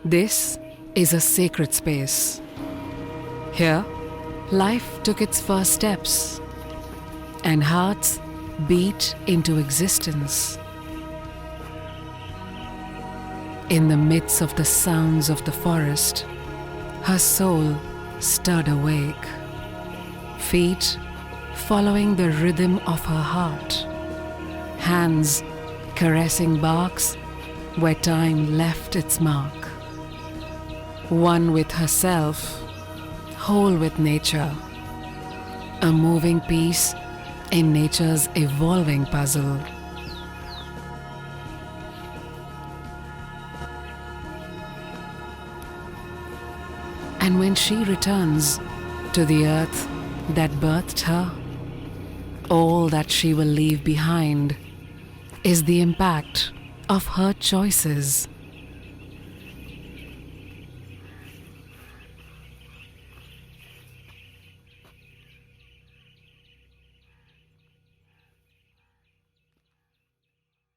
This is a sacred space. Here, life took its first steps, and hearts beat into existence. In the midst of the sounds of the forest, her soul stirred awake, feet following the rhythm of her heart, hands caressing barks where time left its mark. One with herself, whole with nature, a moving piece in nature's evolving puzzle. And when she returns to the earth that birthed her, all that she will leave behind is the impact of her choices.